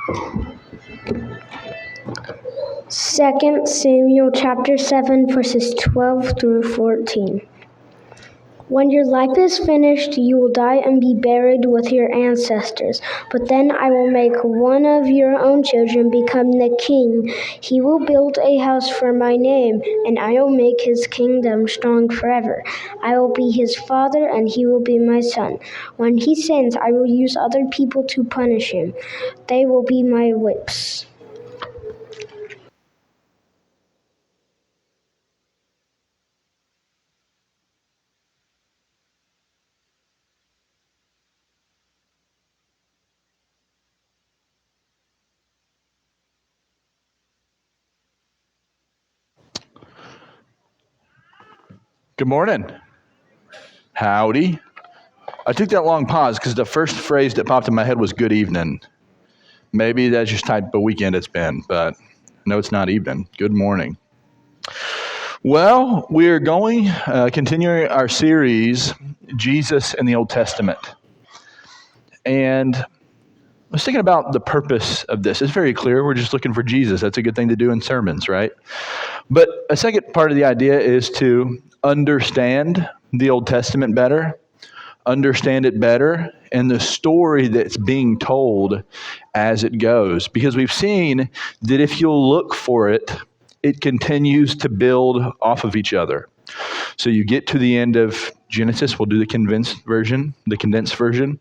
2 Samuel chapter 7, verses 12 through 14. When your life is finished, you will die and be buried with your ancestors. But then I will make one of your own children become the king. He will build a house for my name, and I will make his kingdom strong forever. I will be his father, and he will be my son. When he sins, I will use other people to punish him. They will be my whips. Good morning. Howdy. I took that long pause because the first phrase that popped in my head was good evening. Maybe that's just type of weekend it's been, but no, it's not evening. Good morning. Well, we're going, continuing our series, Jesus in the Old Testament. And I was thinking about the purpose of this. It's very clear. We're just looking for Jesus. That's a good thing to do in sermons, right? But a second part of the idea is to understand the Old Testament better, understand it better, and the story that's being told as it goes. Because we've seen that if you'll look for it, it continues to build off of each other. So you get to the end of Genesis, we'll do the condensed version.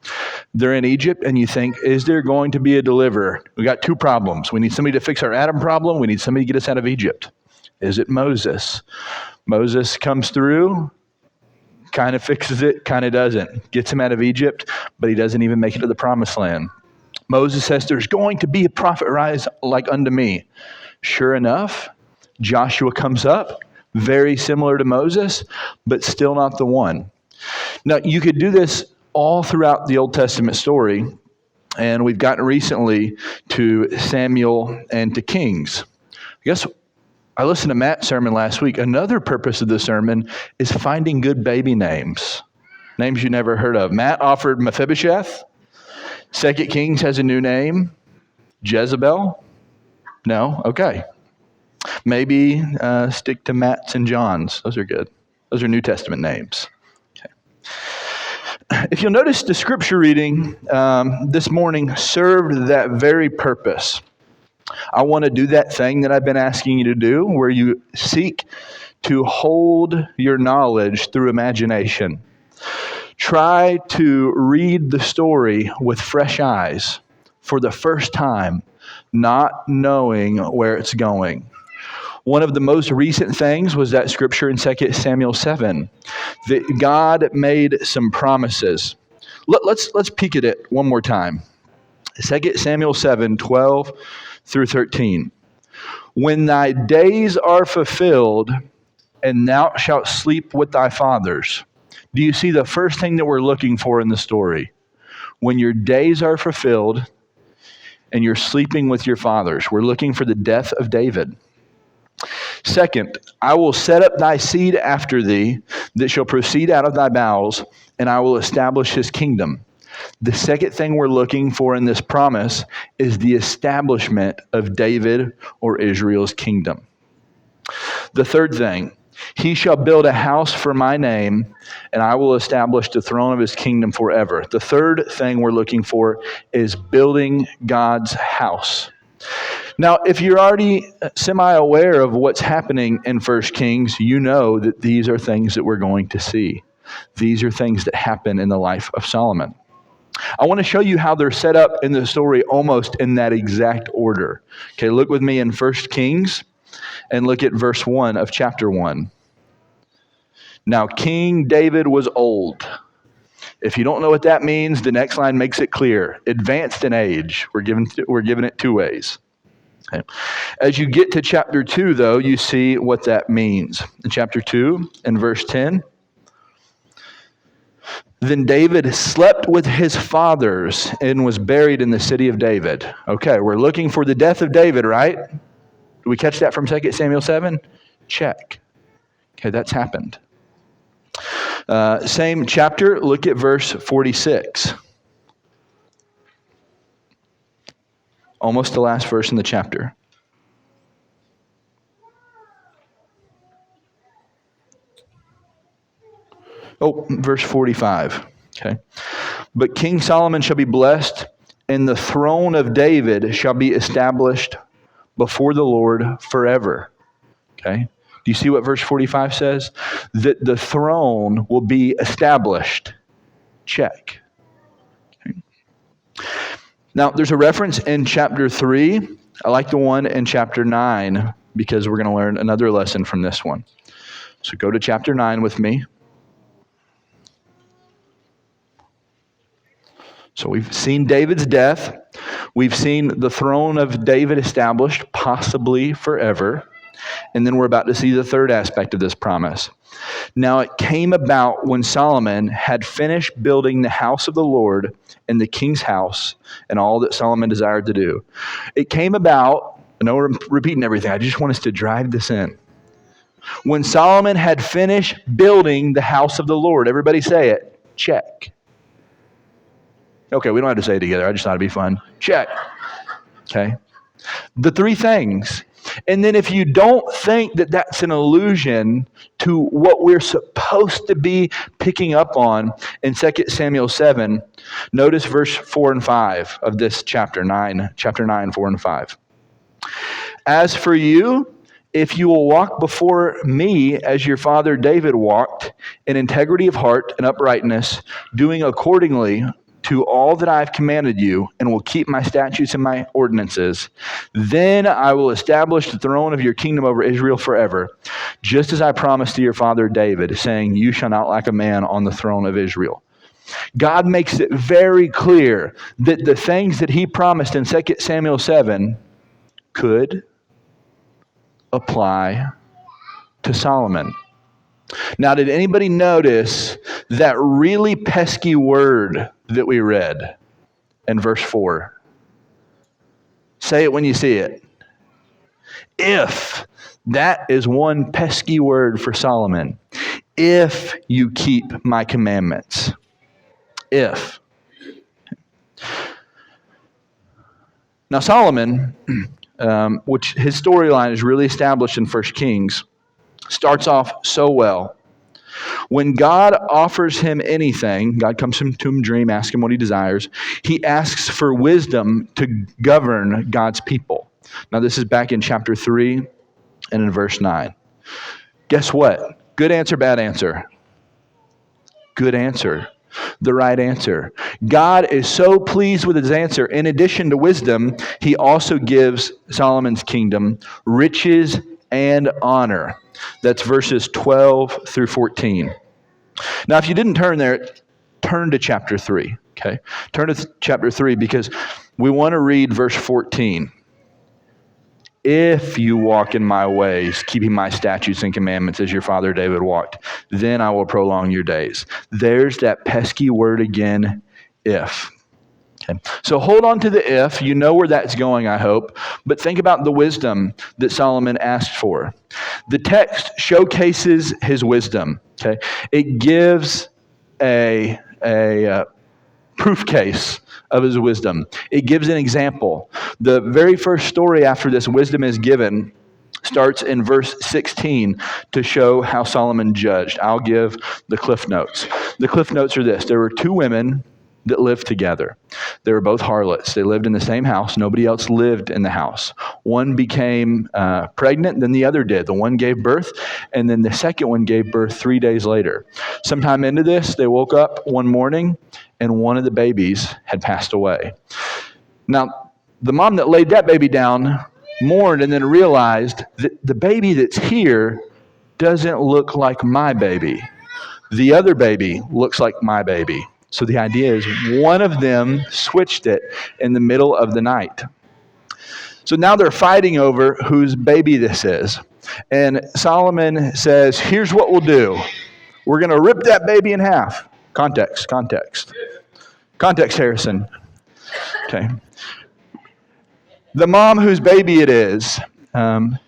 They're in Egypt, and you think, is there going to be a deliverer? We got two problems. We need somebody to fix our Adam problem. We need somebody to get us out of Egypt. Is it Moses? Moses comes through, kind of fixes it, kind of doesn't. Gets him out of Egypt, but he doesn't even make it to the promised land. Moses says, there's going to be a prophet rise like unto me. Sure enough, Joshua comes up, very similar to Moses, but still not the one. Now, you could do this all throughout the Old Testament story, and we've gotten recently to Samuel and to Kings. I guess I listened to Matt's sermon last week. Another purpose of the sermon is finding good baby names. Names you never heard of. Matt offered Mephibosheth. 2 Kings has a new name. Jezebel? No? Okay. Maybe stick to Matt's and John's. Those are good. Those are New Testament names. Okay. If you'll notice, the scripture reading this morning served that very purpose. I want to do that thing that I've been asking you to do, where you seek to hold your knowledge through imagination. Try to read the story with fresh eyes for the first time, not knowing where it's going. One of the most recent things was that scripture in 2 Samuel 7, that God made some promises. Let's peek at it one more time. 2 Samuel 7, 12 through 13. When thy days are fulfilled, and thou shalt sleep with thy fathers. Do you see the first thing that we're looking for in the story? When your days are fulfilled, and you're sleeping with your fathers. We're looking for the death of David. Second, I will set up thy seed after thee, that shall proceed out of thy bowels, and I will establish his kingdom. The second thing we're looking for in this promise is the establishment of David or Israel's kingdom. The third thing, he shall build a house for my name, and I will establish the throne of his kingdom forever. The third thing we're looking for is building God's house. Now, if you're already semi-aware of what's happening in 1 Kings, you know that these are things that we're going to see. These are things that happen in the life of Solomon. I want to show you how they're set up in the story almost in that exact order. Okay, look with me in 1 Kings and look at verse 1 of chapter 1. Now, King David was old. If you don't know what that means, the next line makes it clear. Advanced in age. We're given it two ways. Okay. As you get to chapter 2, though, you see what that means. In chapter 2, in verse 10, then David slept with his fathers and was buried in the city of David. Okay, we're looking for the death of David, right? Do we catch that from 2 Samuel 7? Check. Okay, that's happened. Same chapter, look at verse 46. Almost the last verse in the chapter. Oh, verse 45. Okay. But King Solomon shall be blessed, and the throne of David shall be established before the Lord forever. Okay. Do you see what verse 45 says? That the throne will be established. Check. Okay. Now, there's a reference in chapter 3. I like the one in chapter 9 because we're going to learn another lesson from this one. So go to chapter 9 with me. So we've seen David's death. We've seen the throne of David established, possibly forever. And then we're about to see the third aspect of this promise. Now it came about when Solomon had finished building the house of the Lord and the king's house and all that Solomon desired to do. It came about, I know we're repeating everything, I just want us to drive this in. When Solomon had finished building the house of the Lord, everybody say it, check. Okay, we don't have to say it together. I just thought it'd be fun. Check. Okay. The three things. And then if you don't think that that's an allusion to what we're supposed to be picking up on in 2 Samuel 7, notice verse 4 and 5 of this chapter 9, 4 and 5. As for you, if you will walk before me as your father David walked, in integrity of heart and uprightness, doing accordingly to all that I have commanded you, and will keep my statutes and my ordinances, then I will establish the throne of your kingdom over Israel forever, just as I promised to your father David, saying, you shall not lack a man on the throne of Israel. God makes it very clear that the things that he promised in 2 Samuel 7 could apply to Solomon. Now, did anybody notice that really pesky word that we read in verse 4? Say it when you see it. If. That is one pesky word for Solomon. If you keep my commandments. If. Now, Solomon, which his storyline is really established in 1 Kings, starts off so well. When God offers him anything, God comes to him in a dream, asks him what he desires. He asks for wisdom to govern God's people. Now this is back in chapter 3 and in verse 9. Guess what? Good answer, bad answer? Good answer. The right answer. God is so pleased with his answer. In addition to wisdom, he also gives Solomon's kingdom riches and honor. That's verses 12 through 14. Now, if you didn't turn there, turn to chapter 3. Okay? Turn to chapter 3 because we want to read verse 14. If you walk in my ways, keeping my statutes and commandments as your father David walked, then I will prolong your days. There's that pesky word again, if. Okay. So hold on to the if. You know where that's going, I hope. But think about the wisdom that Solomon asked for. The text showcases his wisdom. Okay. It gives a proof case of his wisdom. It gives an example. The very first story after this wisdom is given starts in verse 16 to show how Solomon judged. I'll give the cliff notes. The cliff notes are this. There were two women that lived together. They were both harlots. They lived in the same house. Nobody else lived in the house. One became pregnant, then the other did. The one gave birth, and then the second one gave birth 3 days later. Sometime into this, they woke up one morning, and one of the babies had passed away. Now, the mom that laid that baby down mourned and then realized that the baby that's here doesn't look like my baby. The other baby looks like my baby. So the idea is one of them switched it in the middle of the night. So now they're fighting over whose baby this is. And Solomon says, here's what we'll do. We're going to rip that baby in half. Context, Harrison. Okay. The mom whose baby it is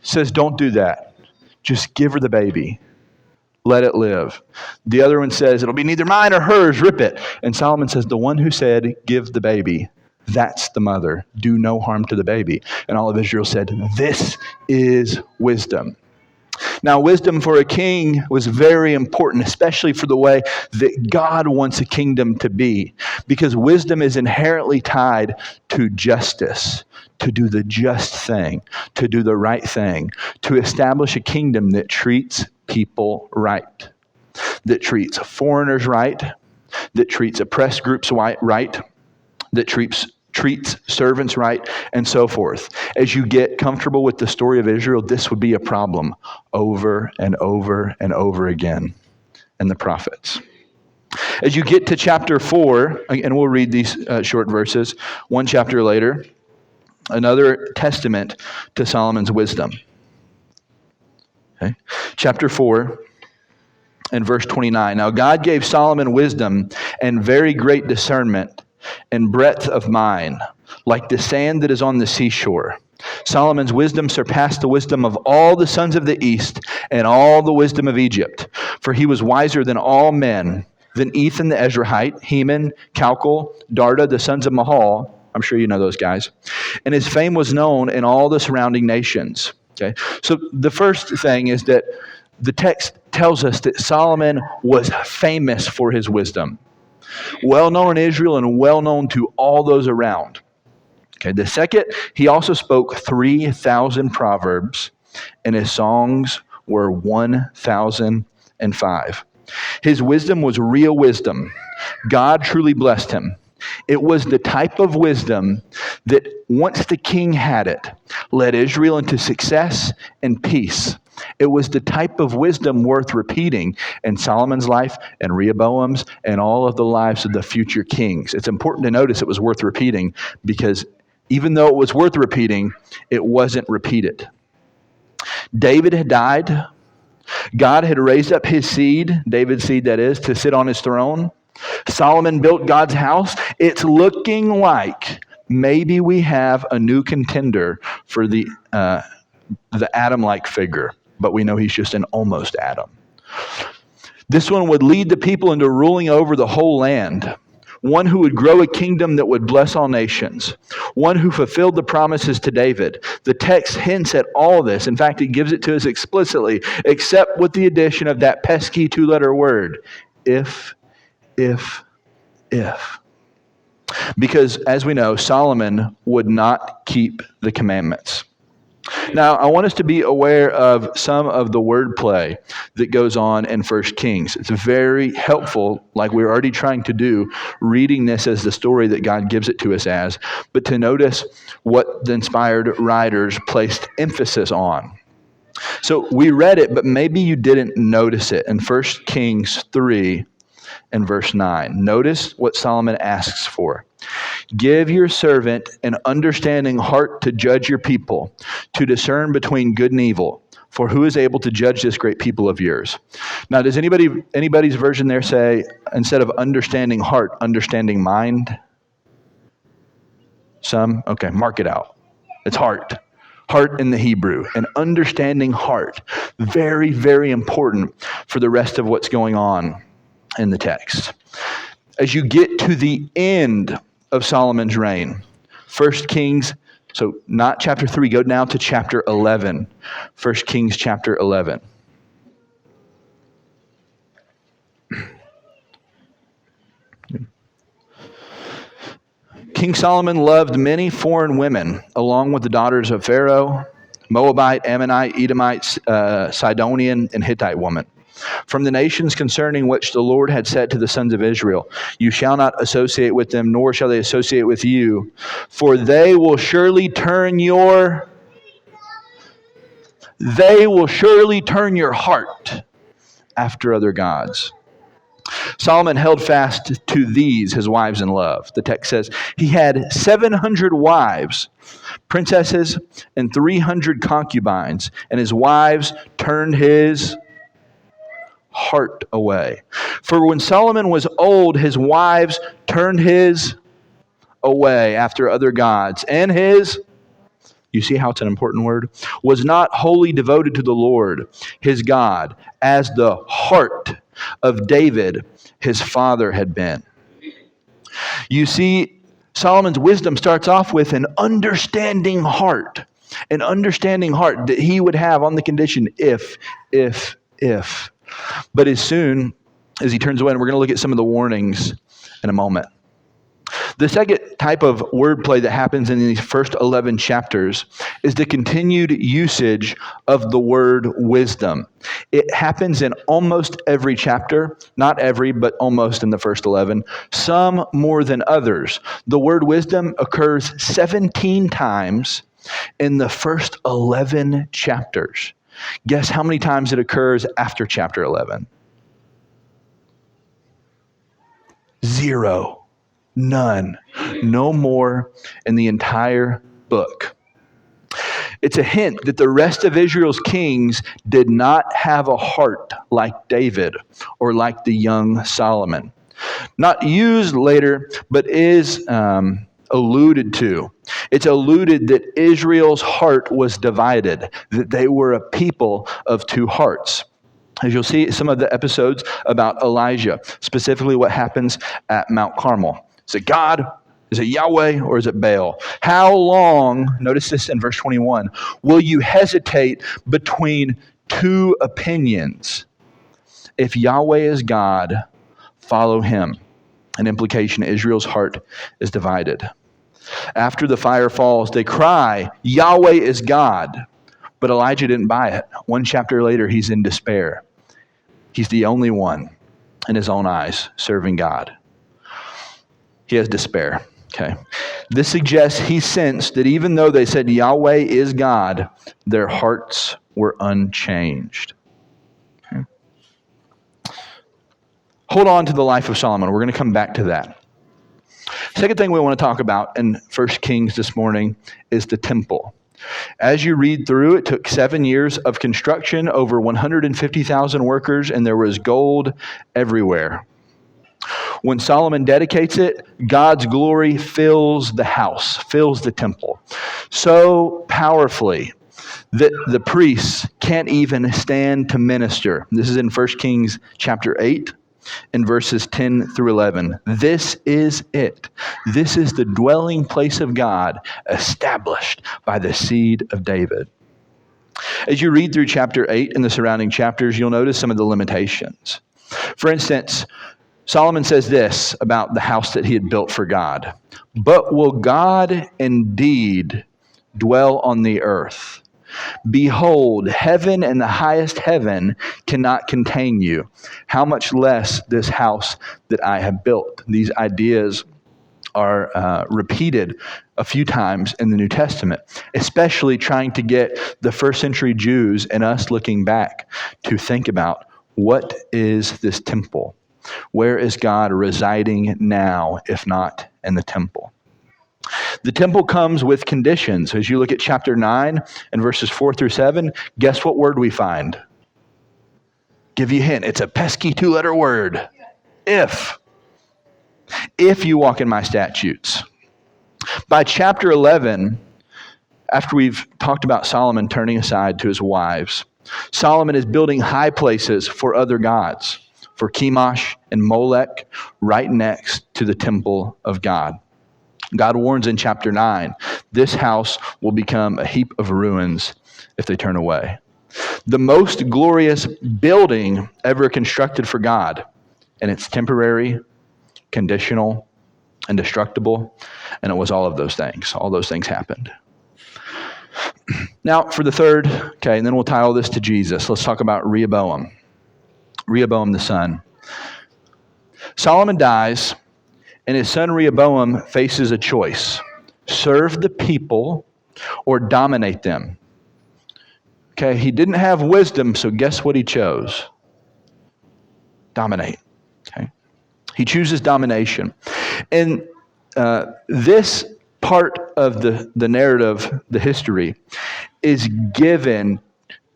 says, don't do that. Just give her the baby. Let it live. The other one says, it'll be neither mine or hers, rip it. And Solomon says, the one who said, give the baby, That's the mother. Do no harm to the baby. And all of Israel said, this is wisdom. Now, wisdom for a king was very important, especially for the way that God wants a kingdom to be, because wisdom is inherently tied to justice, to do the just thing, to do the right thing, to establish a kingdom that treats people right, that treats foreigners right, that treats oppressed groups right, that treats servants right, and so forth. As you get comfortable with the story of Israel, this would be a problem over and over and over again in the prophets. As you get to chapter 4, and we'll read these short verses, one chapter later, another testament to Solomon's wisdom. Okay? Chapter 4 and verse 29. Now God gave Solomon wisdom and very great discernment and breadth of mind, like the sand that is on the seashore. Solomon's wisdom surpassed the wisdom of all the sons of the east and all the wisdom of Egypt. For he was wiser than all men, than Ethan the Ezrahite, Heman, Calcol, Darda, the sons of Mahal. I'm sure you know those guys. And his fame was known in all the surrounding nations. Okay, so the first thing is that the text tells us that Solomon was famous for his wisdom. Well known in Israel and well known to all those around. Okay, the second, he also spoke 3,000 proverbs, and his songs were 1,005. His wisdom was real wisdom. God truly blessed him. It was the type of wisdom that, once the king had it, led Israel into success and peace. It was the type of wisdom worth repeating in Solomon's life and Rehoboam's and all of the lives of the future kings. It's important to notice it was worth repeating, because even though it was worth repeating, it wasn't repeated. David had died. God had raised up his seed, David's seed that is, to sit on his throne. Solomon built God's house. It's looking like maybe we have a new contender for the Adam-like figure, but we know he's just an almost Adam. This one would lead the people into ruling over the whole land. One who would grow a kingdom that would bless all nations. One who fulfilled the promises to David. The text hints at all this. In fact, it gives it to us explicitly, except with the addition of that pesky two-letter word, if. Because, as we know, Solomon would not keep the commandments. Now, I want us to be aware of some of the wordplay that goes on in 1 Kings. It's very helpful, like we're already trying to do, reading this as the story that God gives it to us as, but to notice what the inspired writers placed emphasis on. So we read it, but maybe you didn't notice it in 1 Kings 3 and verse 9. Notice what Solomon asks for. Give your servant an understanding heart to judge your people, to discern between good and evil. For who is able to judge this great people of yours? Now, does anybody's version there say, instead of understanding heart, understanding mind? Some? Okay, mark it out. It's heart. Heart in the Hebrew. An understanding heart. Very, very important for the rest of what's going on in the text. As you get to the end of Solomon's reign, 1 Kings, so not chapter 3, go now to chapter 11. 1 Kings chapter 11. King Solomon loved many foreign women, along with the daughters of Pharaoh, Moabite, Ammonite, Edomite, Sidonian, and Hittite women, from the nations concerning which the Lord had said to the sons of Israel, you shall not associate with them, nor shall they associate with you, for they will surely turn your heart after other gods. Solomon held fast to these, his wives in love. The text says he had 700 wives, princesses, and 300 concubines, and his wives turned his heart away. For when Solomon was old, his wives turned his away after other gods, and his, you see how it's an important word, was not wholly devoted to the Lord, his God, as the heart of David, his father, had been. You see, Solomon's wisdom starts off with an understanding heart that he would have on the condition if. But as soon as he turns away, and we're going to look at some of the warnings in a moment. The second type of wordplay that happens in these first 11 chapters is the continued usage of the word wisdom. It happens in almost every chapter, not every, but almost in the first 11, some more than others. The word wisdom occurs 17 times in the first 11 chapters. Guess how many times it occurs after chapter 11? 0. None. No more in the entire book. It's a hint that the rest of Israel's kings did not have a heart like David or like the young Solomon. Not used later, but is alluded to. It's alluded that Israel's heart was divided, that they were a people of two hearts. As you'll see some of the episodes about Elijah, specifically what happens at Mount Carmel. Is it God? Is it Yahweh? Or is it Baal? How long, notice this in verse 21, will you hesitate between two opinions? If Yahweh is God, follow him. An implication, Israel's heart is divided. After the fire falls, they cry, Yahweh is God. But Elijah didn't buy it. One chapter later, he's in despair. He's the only one in his own eyes serving God. He has despair. Okay. This suggests he sensed that even though they said Yahweh is God, their hearts were unchanged. Okay. Hold on to the life of Solomon. We're going to come back to that. Second thing we want to talk about in 1 Kings this morning is the temple. As you read through, it took 7 years of construction, over 150,000 workers, and there was gold everywhere. When Solomon dedicates it, God's glory fills the house, fills the temple, so powerfully that the priests can't even stand to minister. This is in 1 Kings chapter 8 and verses 10 through 11. This is it. This is the dwelling place of God established by the seed of David. As you read through chapter 8 and the surrounding chapters, you'll notice some of the limitations. For instance, Solomon says this about the house that he had built for God. But will God indeed dwell on the earth? Behold, heaven and the highest heaven cannot contain you. How much less this house that I have built? These ideas are repeated a few times in the New Testament, especially trying to get the first century Jews and us looking back to think about, what is this temple? Where is God residing now, if not in the temple? The temple comes with conditions. As you look at chapter 9 and verses 4 through 7, guess what word we find? Give you a hint. It's a pesky 2-letter word. If. If you walk in my statutes. By chapter 11, after we've talked about Solomon turning aside to his wives, Solomon is building high places for other gods, for Chemosh and Molech, right next to the temple of God. God warns in chapter 9, this house will become a heap of ruins if they turn away. The most glorious building ever constructed for God, and it's temporary, conditional, and destructible, and it was all of those things. All those things happened. Now, for the third, and then we'll tie all this to Jesus. Let's talk about Rehoboam. Rehoboam the son. Solomon dies, and his son Rehoboam faces a choice. Serve the people or dominate them. He didn't have wisdom, so guess what he chose? Dominate. He chooses domination. And this part of the narrative, the history, is given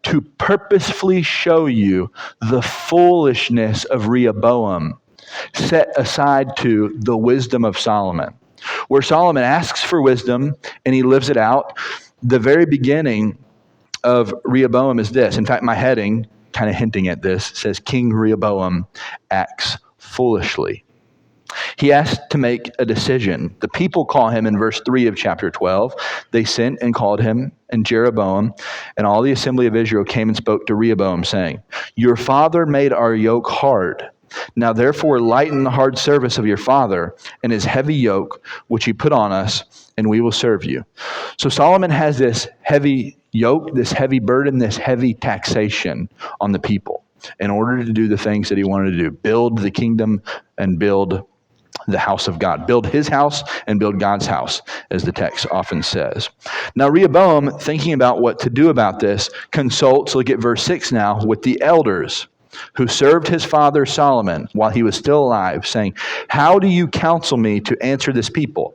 to purposefully show you the foolishness of Rehoboam set aside to the wisdom of Solomon. Where Solomon asks for wisdom and he lives it out, the very beginning of Rehoboam is this. In fact, my heading, kind of hinting at this, says King Rehoboam acts foolishly. He asked to make a decision. The people call him in verse 3 of chapter 12. They sent and called him, and Jeroboam and all the assembly of Israel came and spoke to Rehoboam, saying, "Your father made our yoke hard. Now therefore lighten the hard service of your father and his heavy yoke, which he put on us, and we will serve you." So Solomon has this heavy yoke, this heavy burden, this heavy taxation on the people in order to do the things that he wanted to do, build the kingdom and build the house of God. Build his house and build God's house, as the text often says. Now Rehoboam, thinking about what to do about this, consults, look at verse 6 now, with the elders who served his father Solomon while he was still alive, saying, "How do you counsel me to answer this people?"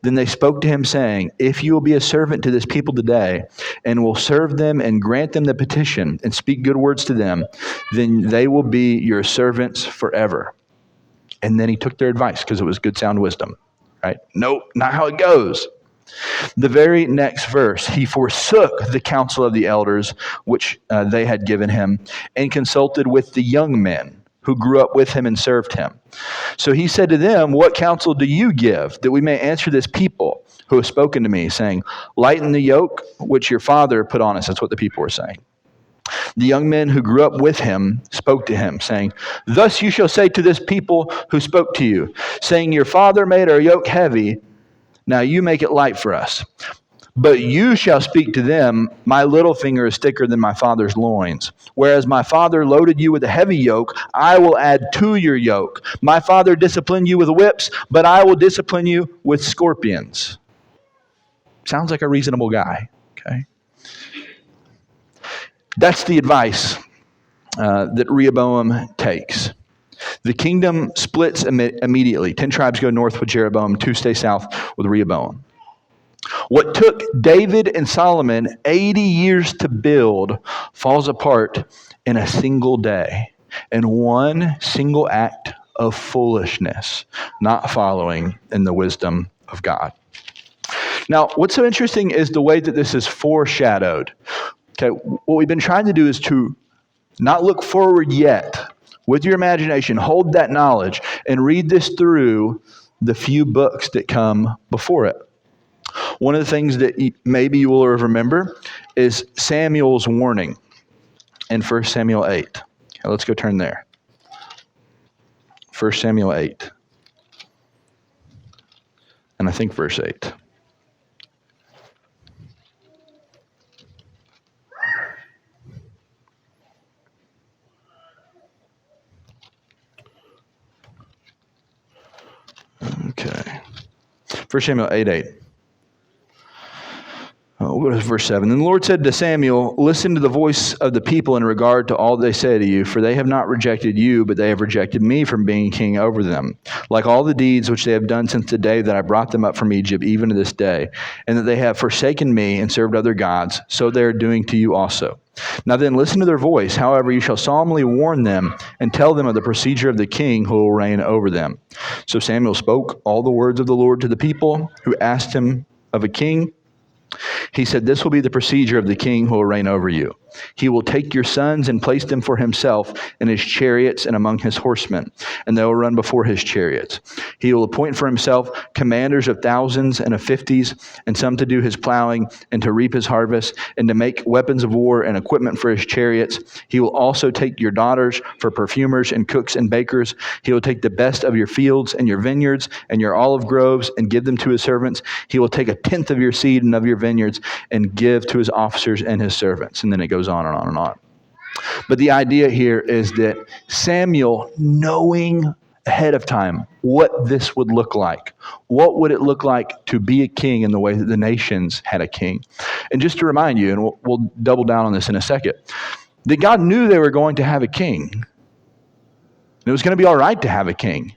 Then they spoke to him, saying, "If you will be a servant to this people today, and will serve them and grant them the petition, and speak good words to them, then they will be your servants forever." And then he took their advice because it was good sound wisdom, right? Nope, not how it goes. The very next verse, he forsook the counsel of the elders, which they had given him, and consulted with the young men who grew up with him and served him. So he said to them, "What counsel do you give, that we may answer this people who have spoken to me, saying, 'Lighten the yoke which your father put on us'?" That's what the people were saying. The young men who grew up with him spoke to him, saying, "Thus you shall say to this people who spoke to you, saying, 'Your father made our yoke heavy, now you make it light for us.' But you shall speak to them, 'My little finger is thicker than my father's loins. Whereas my father loaded you with a heavy yoke, I will add to your yoke. My father disciplined you with whips, but I will discipline you with scorpions.'" Sounds like a reasonable guy, okay? That's the advice that Rehoboam takes. The kingdom splits immediately. 10 tribes go north with Jeroboam, 2 stay south with Rehoboam. What took David and Solomon 80 years to build falls apart in a single day, in one single act of foolishness, not following in the wisdom of God. Now, what's so interesting is the way that this is foreshadowed. Okay, what we've been trying to do is to not look forward yet. With your imagination, hold that knowledge and read this through the few books that come before it. One of the things that maybe you will remember is Samuel's warning in 1 Samuel 8. Okay, let's go turn there. 1 Samuel 8. And I think verse 8. Okay. 1 Samuel 8:8. We'll go to verse 7. "Then the Lord said to Samuel, 'Listen to the voice of the people in regard to all they say to you, for they have not rejected you, but they have rejected me from being king over them, like all the deeds which they have done since the day that I brought them up from Egypt, even to this day, and that they have forsaken me and served other gods, so they are doing to you also. Now then, listen to their voice. However, you shall solemnly warn them and tell them of the procedure of the king who will reign over them.' So Samuel spoke all the words of the Lord to the people who asked him of a king. He said, 'This will be the procedure of the king who will reign over you. He will take your sons and place them for himself in his chariots and among his horsemen, and they will run before his chariots. He will appoint for himself commanders of thousands and of 50s, and some to do his plowing and to reap his harvest, and to make weapons of war and equipment for his chariots. He will also take your daughters for perfumers and cooks and bakers. He will take the best of your fields and your vineyards and your olive groves and give them to his servants. He will take 1/10 of your seed and of your vineyards and give to his officers and his servants.'" And then it goes on and on and on. But the idea here is that Samuel, knowing ahead of time what this would look like, what would it look like to be a king in the way that the nations had a king. And just to remind you, and we'll double down on this in a second, that God knew they were going to have a king. And it was going to be all right to have a king,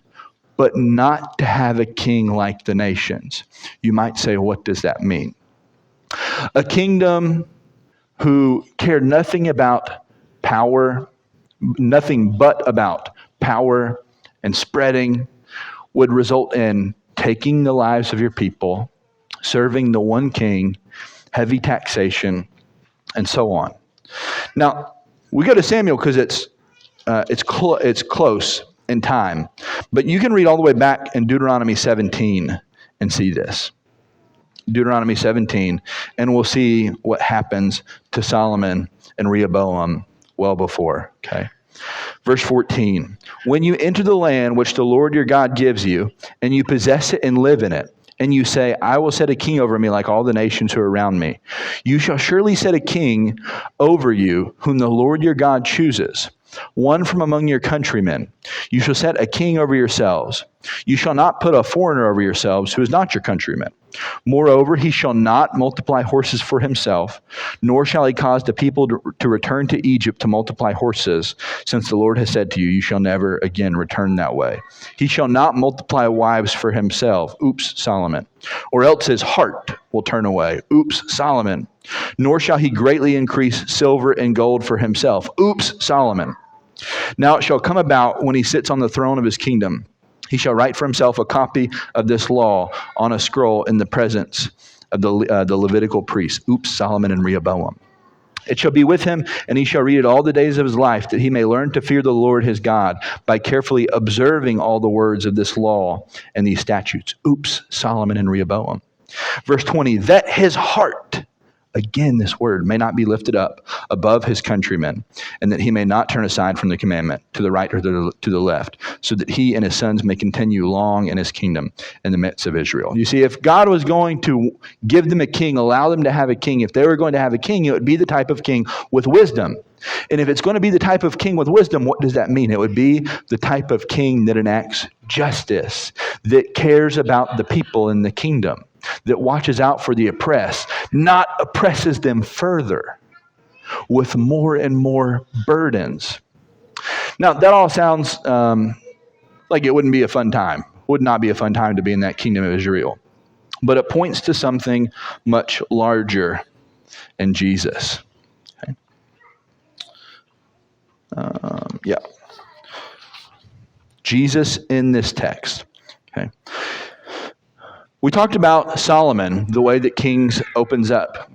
but not to have a king like the nations. You might say, what does that mean? A kingdom who cared nothing about power, nothing but about power and spreading, would result in taking the lives of your people, serving the one king, heavy taxation, and so on. Now, we go to Samuel because it's close. in time. But you can read all the way back in Deuteronomy 17 and see this. Deuteronomy 17, and we'll see what happens to Solomon and Rehoboam well before. Okay. Verse 14, when you enter the land which the Lord your God gives you, and you possess it and live in it, and you say, I will set a king over me like all the nations who are around me, you shall surely set a king over you whom the Lord your God chooses, one from among your countrymen. You shall set a king over yourselves. You shall not put a foreigner over yourselves who is not your countryman. Moreover, he shall not multiply horses for himself, nor shall he cause the people to return to Egypt to multiply horses, since the Lord has said to you, you shall never again return that way. He shall not multiply wives for himself. Oops, Solomon. Or else his heart will turn away. Oops, Solomon. Nor shall he greatly increase silver and gold for himself. Oops, Solomon. Now it shall come about when he sits on the throne of his kingdom, he shall write for himself a copy of this law on a scroll in the presence of the Levitical priests. Oops, Solomon and Rehoboam. It shall be with him, and he shall read it all the days of his life, that he may learn to fear the Lord his God by carefully observing all the words of this law and these statutes. Oops, Solomon and Rehoboam. Verse 20, that his heart, again this word, may not be lifted up above his countrymen, and that he may not turn aside from the commandment to the right or to the left, so that he and his sons may continue long in his kingdom in the midst of Israel. You see, if God was going to give them a king, allow them to have a king, if they were going to have a king, it would be the type of king with wisdom. And if it's going to be the type of king with wisdom, what does that mean? It would be the type of king that enacts justice, that cares about the people in the kingdom, that watches out for the oppressed, not oppresses them further with more and more burdens. Now, that all sounds like it wouldn't be a fun time. Would not be a fun time to be in that kingdom of Israel. But it points to something much larger in Jesus. Okay. Jesus in this text. Okay. We talked about Solomon, the way that Kings opens up.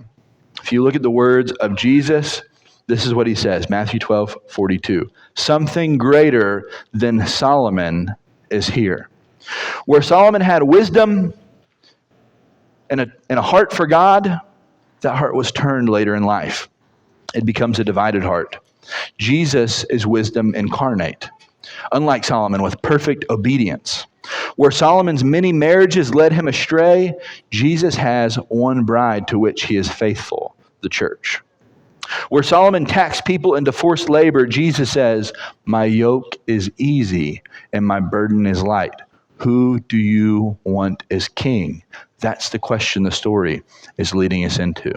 If you look at the words of Jesus, this is what he says, Matthew 12:42. Something greater than Solomon is here. Where Solomon had wisdom and a heart for God, that heart was turned later in life. It becomes a divided heart. Jesus is wisdom incarnate, unlike Solomon, with perfect obedience. Where Solomon's many marriages led him astray, Jesus has one bride to which he is faithful, the church. Where Solomon taxed people into forced labor, Jesus says, my yoke is easy and my burden is light. Who do you want as king? That's the question the story is leading us into.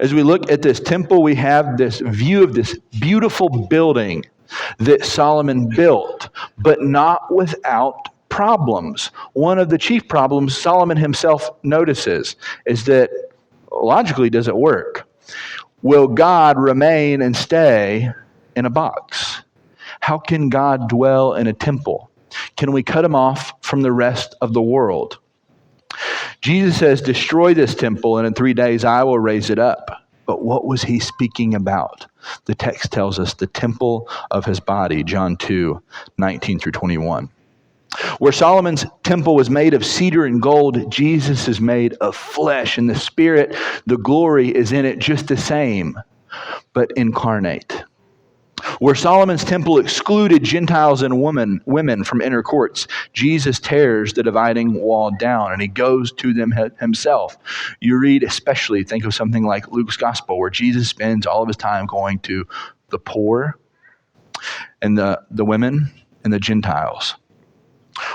As we look at this temple, we have this view of this beautiful building that Solomon built, but not without problems. One of the chief problems Solomon himself notices is that logically, does it work? Will God remain and stay in a box? How can God dwell in a temple? Can we cut him off from the rest of the world? Jesus says, destroy this temple, and in 3 days I will raise it up. But what was he speaking about? The text tells us the temple of his body, John 2:19-21. Where Solomon's temple was made of cedar and gold, Jesus is made of flesh, and the Spirit, the glory is in it just the same, but incarnate. Where Solomon's temple excluded Gentiles and women from inner courts, Jesus tears the dividing wall down and he goes to them himself. You read especially, think of something like Luke's gospel, where Jesus spends all of his time going to the poor and the women and the Gentiles.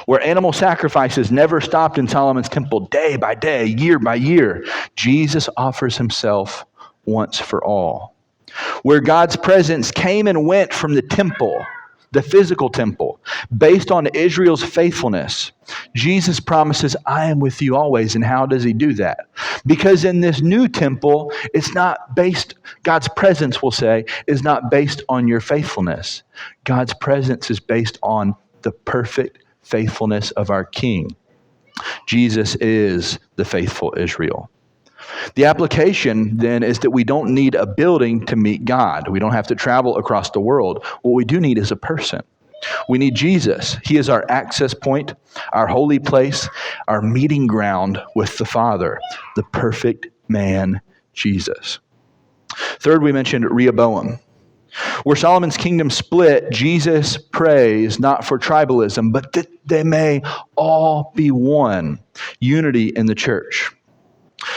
Where animal sacrifices never stopped in Solomon's temple, day by day, year by year, Jesus offers himself once for all. Where God's presence came and went from the temple, the physical temple, based on Israel's faithfulness, Jesus promises, I am with you always. And how does he do that? Because in this new temple, it's not based, God's presence, we'll say, is not based on your faithfulness. God's presence is based on the perfect faithfulness of our King. Jesus is the faithful Israel. The application then is that we don't need a building to meet God. We don't have to travel across the world. What we do need is a person. We need Jesus. He is our access point, our holy place, our meeting ground with the Father, the perfect man, Jesus. Third, we mentioned Rehoboam. Where Solomon's kingdom split, Jesus prays not for tribalism, but that they may all be one. Unity in the church.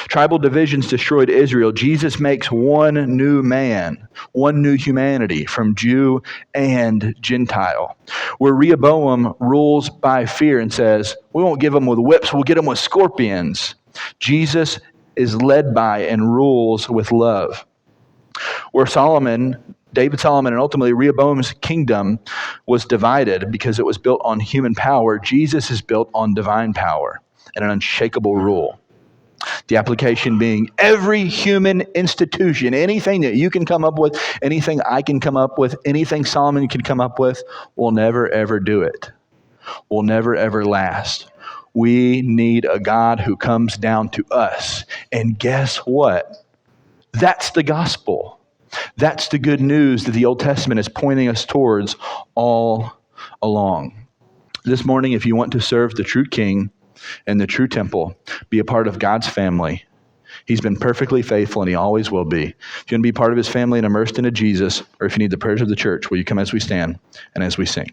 Tribal divisions destroyed Israel. Jesus makes one new man, one new humanity from Jew and Gentile. Where Rehoboam rules by fear and says, we won't give them with whips, we'll get them with scorpions. Jesus is led by and rules with love. Where David Solomon, and ultimately Rehoboam's kingdom was divided because it was built on human power, Jesus is built on divine power and an unshakable rule. The application being every human institution, anything that you can come up with, anything I can come up with, anything Solomon can come up with, will never ever do it. Will never ever last. We need a God who comes down to us. And guess what? That's the gospel. That's the good news that the Old Testament is pointing us towards all along. This morning, if you want to serve the true King and the true temple, be a part of God's family. He's been perfectly faithful and he always will be. If you want to be part of his family and immersed into Jesus, or if you need the prayers of the church, will you come as we stand and as we sing?